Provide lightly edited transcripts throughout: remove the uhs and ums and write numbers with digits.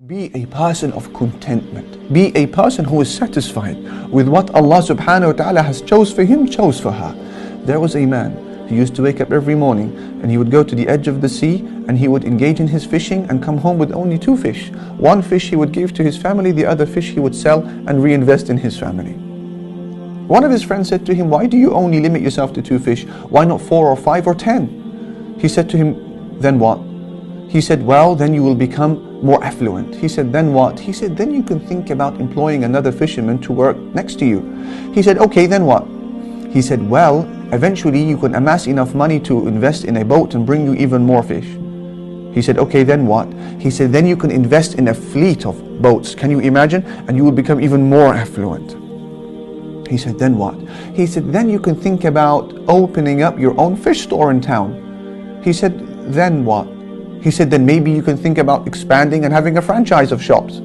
Be a person of contentment. Be a person who is satisfied with what Allah subhanahu wa ta'ala has chose for him, chose for her. There was a man who used to wake up every morning and he would go to the edge of the sea and he would engage in his fishing and come home with only 2 fish. 1 fish he would give to his family, the other fish he would sell and reinvest in his family. One of his friends said to him, "Why do you only limit yourself to 2 fish? Why not 4 or 5 or 10? He said to him, "Then what?" He said, "Well, then you will become more affluent." He said, "Then what?" He said, "Then you can think about employing another fisherman to work next to you." He said, "Okay, then what?" He said, "Well, eventually you can amass enough money to invest in a boat and bring you even more fish." He said, "Okay, then what?" He said, "Then you can invest in a fleet of boats." Can you imagine? And you will become even more affluent. He said, "Then what?" He said, "Then you can think about opening up your own fish store in town." He said, "Then what?" He said, "Then maybe you can think about expanding and having a franchise of shops."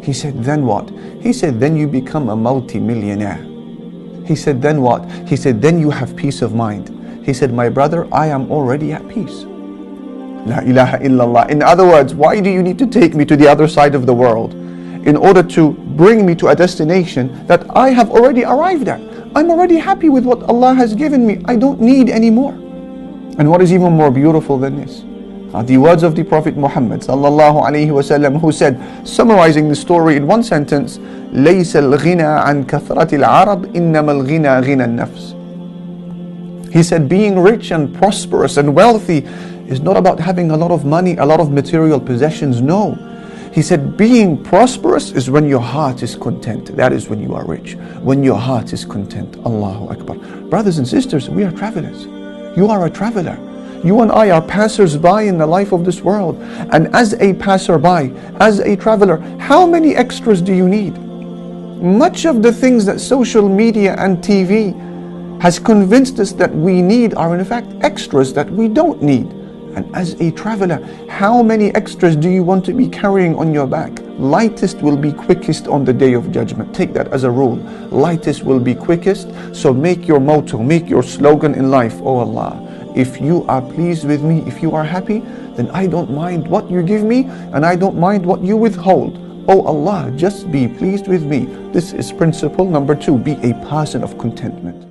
He said, "Then what?" He said, "Then you become a multi-millionaire." He said, "Then what?" He said, "Then you have peace of mind." He said, "My brother, I am already at peace." La ilaha illallah. In other words, why do you need to take me to the other side of the world in order to bring me to a destination that I have already arrived at? I'm already happy with what Allah has given me. I don't need any more. And what is even more beautiful than this? The words of the Prophet Muhammad sallallahu alaihi wasallam, who said, summarizing the story in one sentence, لَيْسَ الْغِنَى عَنْ كَثْرَةِ الْعَرَضِ إِنَّمَا الْغِنَى غِنَى النَّفْسِ. He said, being rich and prosperous and wealthy is not about having a lot of money, a lot of material possessions. No. He said, being prosperous is when your heart is content. That is when you are rich. When your heart is content. Allahu Akbar. Brothers and sisters, we are travelers. You are a traveler. You and I are passers-by in the life of this world. And as a passer-by, as a traveler, how many extras do you need? Much of the things that social media and TV has convinced us that we need are in fact extras that we don't need. And as a traveler, how many extras do you want to be carrying on your back? Lightest will be quickest on the day of judgment. Take that as a rule. Lightest will be quickest. So make your motto, make your slogan in life, "Oh Allah, if you are pleased with me, if you are happy, then I don't mind what you give me and I don't mind what you withhold. Oh Allah, just be pleased with me." This is principle number 2. Be a person of contentment.